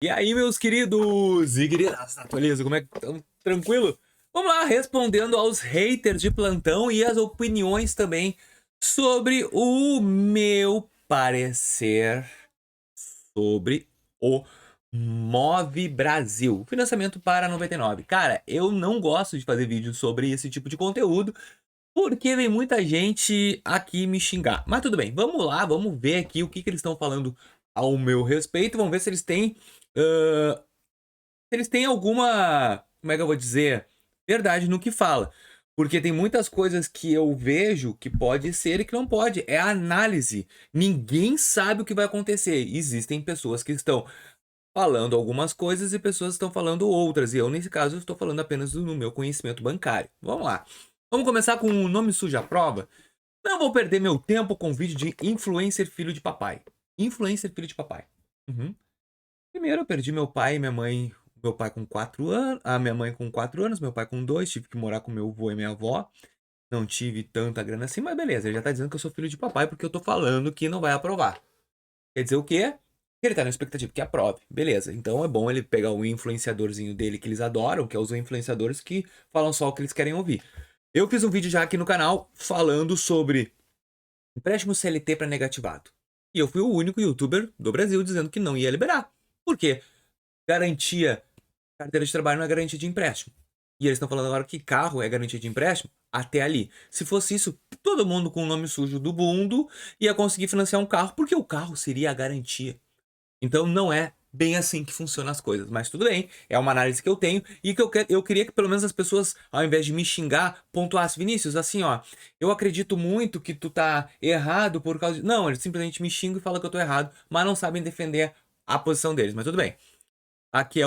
E aí, meus queridos e queridas, atualiza, como é que estão? Tranquilo? Vamos lá, respondendo aos haters de plantão e as opiniões também sobre o meu parecer sobre o Move Brasil, financiamento para 99. Cara, eu não gosto de fazer vídeo sobre esse tipo de conteúdo, porque vem muita gente aqui me xingar. Mas tudo bem, vamos lá, vamos ver aqui o que eles estão falando ao meu respeito. Vamos ver se eles têm. Se eles têm alguma. Como é que eu vou dizer? Verdade no que fala. Porque tem muitas coisas que eu vejo que pode ser e que não pode. É a análise. Ninguém sabe o que vai acontecer. Existem pessoas que estão falando algumas coisas e pessoas estão falando outras. E eu, nesse caso, estou falando apenas do meu conhecimento bancário. Vamos lá. Vamos começar com o nome sujo à prova? Não vou perder meu tempo com vídeo de influencer filho de papai. Influencer filho de papai. Uhum. Primeiro, eu perdi meu pai e minha mãe. Meu pai com 4 anos. A minha mãe com 4 anos, meu pai com 2. Tive que morar com meu avô e minha avó. Não tive tanta grana assim, mas beleza. Ele já tá dizendo que eu sou filho de papai porque eu tô falando que não vai aprovar. Quer dizer o quê? Ele tá na expectativa que aprove. Beleza. Então é bom ele pegar o influenciadorzinho dele que eles adoram, que é os influenciadores que falam só o que eles querem ouvir. Eu fiz um vídeo já aqui no canal falando sobre empréstimo CLT para negativado. E eu fui o único youtuber do Brasil dizendo que não ia liberar. Por quê? Garantia, carteira de trabalho não é garantia de empréstimo. E eles estão falando agora que carro é garantia de empréstimo até ali. Se fosse isso, todo mundo com o nome sujo do mundo ia conseguir financiar um carro, porque o carro seria a garantia. Então não é bem assim que funcionam as coisas, mas tudo bem, é uma análise que eu tenho e que eu queria que pelo menos as pessoas, ao invés de me xingar, pontuassem: Vinícius, assim ó, eu acredito muito que tu tá errado por causa de... Não, eles simplesmente me xingam e falam que eu tô errado, mas não sabem defender a posição deles, mas tudo bem. Aqui é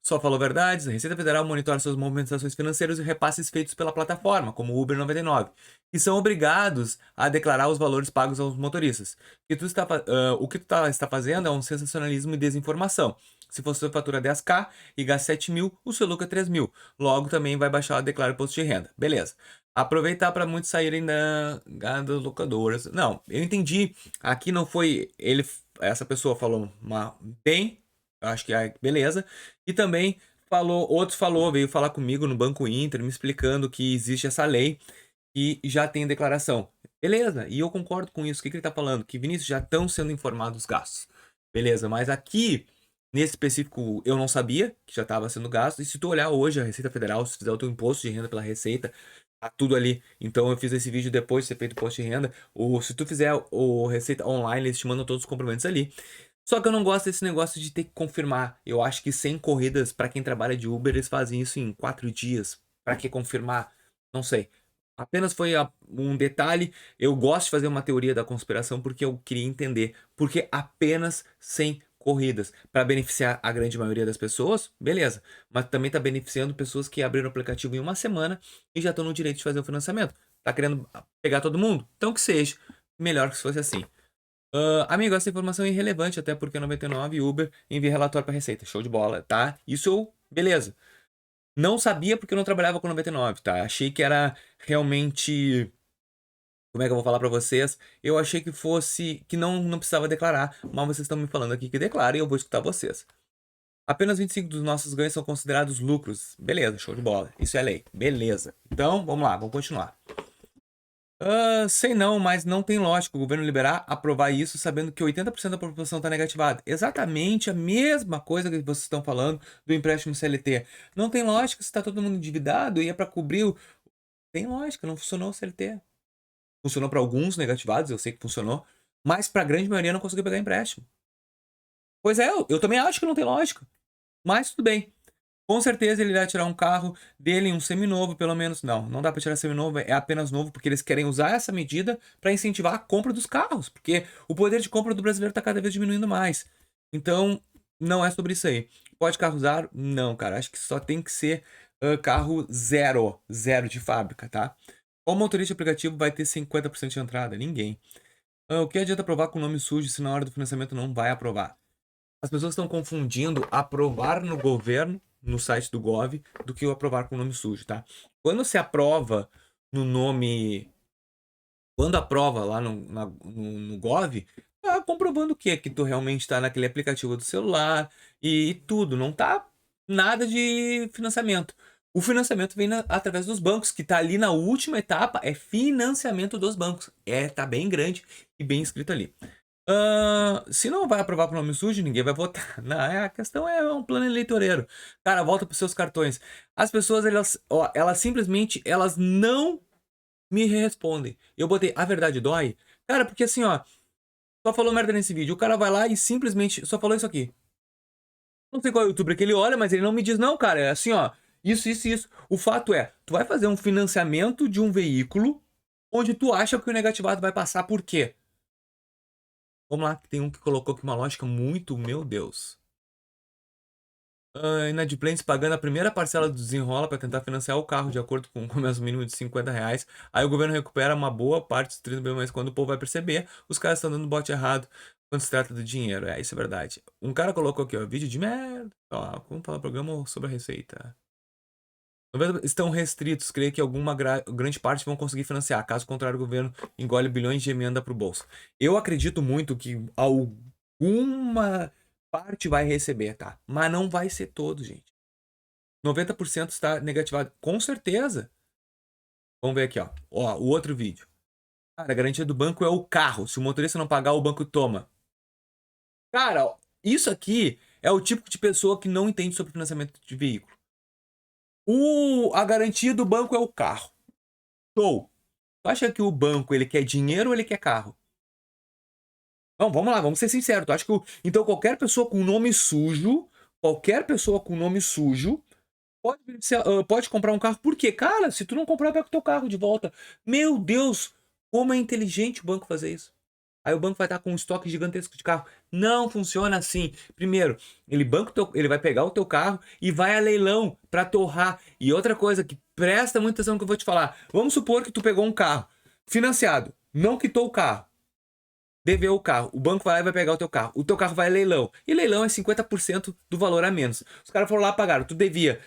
só falou verdades. A Receita Federal monitora suas movimentações financeiras e repasses feitos pela plataforma, como o Uber 99, e são obrigados a declarar os valores pagos aos motoristas. O que tu está fazendo é um sensacionalismo e desinformação. Se for sua fatura 10k e gasta 7 mil, o seu lucro é 3 mil. Logo também vai baixar a declara imposto de renda. Beleza. Aproveitar para muitos saírem das locadoras. Não, eu entendi. Aqui não foi ele. Essa pessoa falou bem. Acho que é beleza. E também veio falar comigo no Banco Inter, me explicando que existe essa lei e já tem declaração. Beleza, e eu concordo com isso. O que ele está falando? Que, Vinícius, já estão sendo informados os gastos. Beleza, mas aqui, nesse específico, eu não sabia que já estava sendo gasto. E se tu olhar hoje a Receita Federal, se fizer o teu imposto de renda pela Receita, tá tudo ali. Então eu fiz esse vídeo depois de ter feito o imposto de renda. Se tu fizer o Receita online, eles te mandam todos os complementos ali. Só que eu não gosto desse negócio de ter que confirmar. Eu acho que 100 corridas, para quem trabalha de Uber, eles fazem isso em 4 dias. Para que confirmar? Não sei. Apenas foi um detalhe. Eu gosto de fazer uma teoria da conspiração porque eu queria entender. Porque apenas 100 corridas para beneficiar a grande maioria das pessoas, beleza. Mas também está beneficiando pessoas que abriram o aplicativo em uma semana e já estão no direito de fazer o financiamento. Tá querendo pegar todo mundo? Então que seja. Melhor que se fosse assim. Amigo, essa informação é irrelevante, até porque 99 Uber envia relatório para Receita. Show de bola, tá? Beleza. Não sabia porque eu não trabalhava com 99, tá? Achei que era realmente. Como é que eu vou falar para vocês? Eu achei que fosse. Que não precisava declarar, mas vocês estão me falando aqui que declara e eu vou escutar vocês. Apenas 25 dos nossos ganhos são considerados lucros. Beleza, show de bola. Isso é lei. Beleza. Então, vamos lá, vamos continuar. Sei não, mas não tem lógica o governo liberar, aprovar isso, sabendo que 80% da população está negativada. Exatamente a mesma coisa que vocês estão falando do empréstimo CLT. Não tem lógica se está todo mundo endividado e é para cobrir o... Tem lógica, não funcionou o CLT. Funcionou para alguns negativados, eu sei que funcionou, mas para a grande maioria não conseguiu pegar empréstimo. Pois é, eu também acho que não tem lógica, mas tudo bem. Com certeza ele vai tirar um carro dele, um seminovo, pelo menos. Não, não dá para tirar seminovo, é apenas novo, porque eles querem usar essa medida para incentivar a compra dos carros, porque o poder de compra do brasileiro está cada vez diminuindo mais. Então, não é sobre isso aí. Pode carro usado? Não, cara. Acho que só tem que ser carro zero, zero de fábrica, tá? Qual motorista aplicativo vai ter 50% de entrada? Ninguém. O que adianta aprovar com nome sujo se na hora do financiamento não vai aprovar? As pessoas estão confundindo aprovar no governo, no site do Gov, do que o aprovar com nome sujo, tá? Quando se aprova no nome. Quando aprova lá no Gov, tá comprovando o quê? Que tu realmente está naquele aplicativo do celular e tudo, não tá nada de financiamento. O financiamento vem através dos bancos, que tá ali na última etapa, é financiamento dos bancos. Tá bem grande e bem escrito ali. Se não vai aprovar pro nome sujo, ninguém vai votar. Não, a questão é um plano eleitoreiro. Cara, volta pros seus cartões. As pessoas, elas simplesmente, elas não me respondem. Eu botei, a verdade dói? Cara, porque assim, ó, só falou merda nesse vídeo. O cara vai lá e simplesmente só falou isso aqui. Não sei qual youtuber que ele olha, mas ele não me diz, não, cara, é assim, ó, isso, isso, isso. O fato é, tu vai fazer um financiamento de um veículo onde tu acha que o negativado vai passar, por quê? Vamos lá, tem um que colocou aqui uma lógica muito, meu Deus. Inadimplentes pagando a primeira parcela do desenrola para tentar financiar o carro de acordo com o começo mínimo de R$ 50. Aí o governo recupera uma boa parte dos 30 mil, mas quando o povo vai perceber, os caras estão dando bote errado quando se trata do dinheiro. Isso é verdade. Um cara colocou aqui, ó, vídeo de merda. Ó, como falar programa sobre a receita. Estão restritos, creio que alguma grande parte vão conseguir financiar. Caso contrário, o governo engole bilhões de emenda para o bolso. Eu acredito muito que alguma parte vai receber, tá? Mas não vai ser todo, gente. 90% está negativado. Com certeza. Vamos ver aqui, ó. Ó, o outro vídeo. Cara, a garantia do banco é o carro. Se o motorista não pagar, o banco toma. Cara, ó, isso aqui é o tipo de pessoa que não entende sobre financiamento de veículo. A garantia do banco é o carro. Show. Tu acha que o banco ele quer dinheiro ou ele quer carro? Não, vamos lá, vamos ser sinceros. Tu acha que então qualquer pessoa com nome sujo, pode comprar um carro. Por quê? Cara, se tu não comprar, pega o teu carro de volta. Meu Deus, como é inteligente o banco fazer isso. Aí o banco vai estar com um estoque gigantesco de carro. Não funciona assim. Primeiro, ele vai pegar o teu carro e vai a leilão para torrar. E outra coisa que presta muita atenção no que eu vou te falar. Vamos supor que tu pegou um carro financiado, não quitou o carro, deveu o carro. O banco vai lá e vai pegar o teu carro. O teu carro vai a leilão. E leilão é 50% do valor a menos. Os caras foram lá e pagaram. Tu devia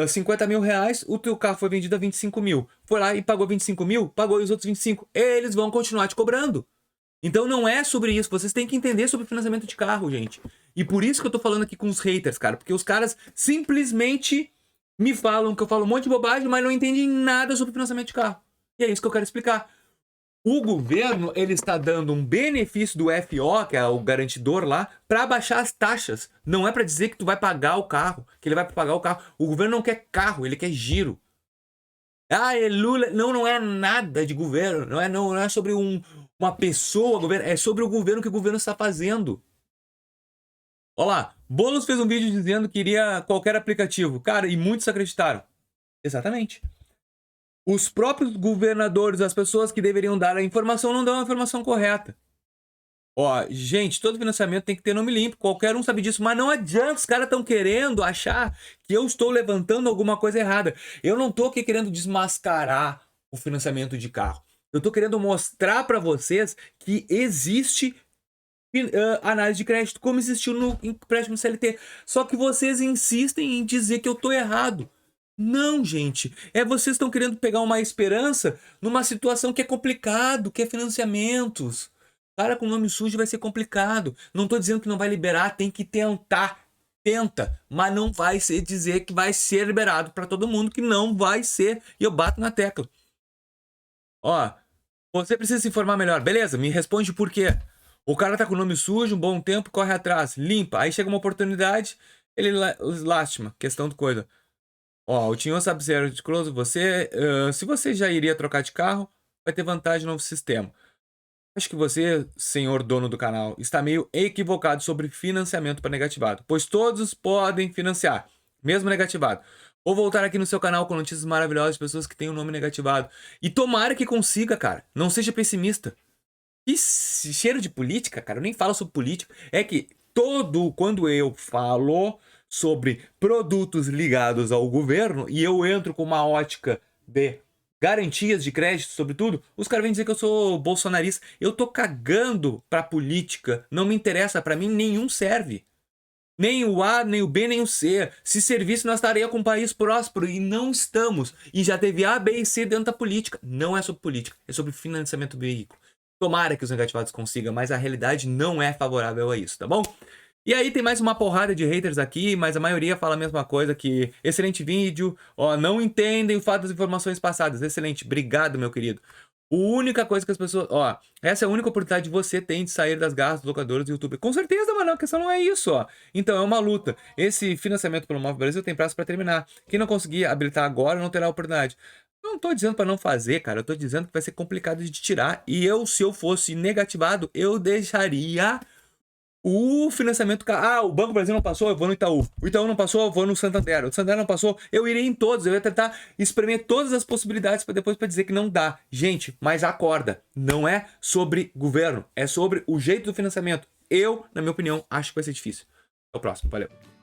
50 mil reais, o teu carro foi vendido a 25 mil. Foi lá e pagou 25 mil, pagou os outros 25. Eles vão continuar te cobrando. Então não é sobre isso, vocês têm que entender sobre financiamento de carro, gente. E por isso que eu tô falando aqui com os haters, cara, porque os caras simplesmente me falam que eu falo um monte de bobagem, mas não entendem nada sobre financiamento de carro. E é isso que eu quero explicar. O governo, ele está dando um benefício do FO, que é o garantidor lá, para baixar as taxas. Não é para dizer que tu vai pagar o carro, que ele vai pagar o carro. O governo não quer carro, ele quer giro. É Lula. Não, não é nada de governo. Não é sobre uma pessoa, governo. É sobre o governo que o governo está fazendo. Olha lá, Boulos fez um vídeo dizendo que iria qualquer aplicativo. Cara, e muitos acreditaram. Exatamente. Os próprios governadores, as pessoas que deveriam dar a informação, não dão a informação correta. Ó, gente, todo financiamento tem que ter nome limpo, qualquer um sabe disso, mas não adianta, os caras estão querendo achar que eu estou levantando alguma coisa errada. Eu não estou aqui querendo desmascarar o financiamento de carro. Eu estou querendo mostrar para vocês que existe análise de crédito, como existiu no empréstimo CLT. Só que vocês insistem em dizer que eu estou errado. Não, gente. Vocês estão querendo pegar uma esperança numa situação que é complicado, que é financiamentos. Cara com nome sujo vai ser complicado. Não tô dizendo que não vai liberar, tem que tentar. Tenta, mas não vai ser dizer que vai ser liberado para todo mundo, que não vai ser. E eu bato na tecla. Ó, você precisa se informar melhor. Beleza, me responde por quê. O cara tá com o nome sujo, um bom tempo, corre atrás, limpa. Aí chega uma oportunidade, ele lastima, questão de coisa. Ó, o Tinho sabe zero de close, se você já iria trocar de carro, vai ter vantagem no novo sistema. Acho que você, senhor dono do canal, está meio equivocado sobre financiamento para negativado, pois todos podem financiar, mesmo negativado. Vou voltar aqui no seu canal com notícias maravilhosas de pessoas que têm o nome negativado. E tomara que consiga, cara. Não seja pessimista. E cheiro de política, cara, eu nem falo sobre política. É que quando eu falo sobre produtos ligados ao governo e eu entro com uma ótica de garantias de crédito, sobretudo, os caras vêm dizer que eu sou bolsonarista. Eu tô cagando pra política. Não me interessa, pra mim nenhum serve. Nem o A, nem o B, nem o C. Se servisse, nós estaríamos com um país próspero. E não estamos. E já teve A, B e C dentro da política. Não é sobre política, é sobre financiamento do veículo. Tomara que os negativados consigam, mas a realidade não é favorável a isso, tá bom? E aí tem mais uma porrada de haters aqui, mas a maioria fala a mesma coisa, que excelente vídeo, ó, não entendem o fato das informações passadas. Excelente, obrigado, meu querido. A única coisa que as pessoas... Ó, essa é a única oportunidade que você tem de sair das garras dos locadores do YouTube. Com certeza, mano, a questão não é isso, ó. Então, é uma luta. Esse financiamento pelo Move Brasil tem prazo pra terminar. Quem não conseguir habilitar agora não terá oportunidade. Eu não tô dizendo pra não fazer, cara. Eu tô dizendo que vai ser complicado de tirar. E eu, se eu fosse negativado, eu deixaria... o financiamento... Ah, o Banco Brasil não passou, eu vou no Itaú. O Itaú não passou, eu vou no Santander. O Santander não passou, eu irei em todos. Eu ia tentar espremer todas as possibilidades para depois dizer que não dá. Gente, mas acorda. Não é sobre governo, é sobre o jeito do financiamento. Eu, na minha opinião, acho que vai ser difícil. Até o próximo, valeu.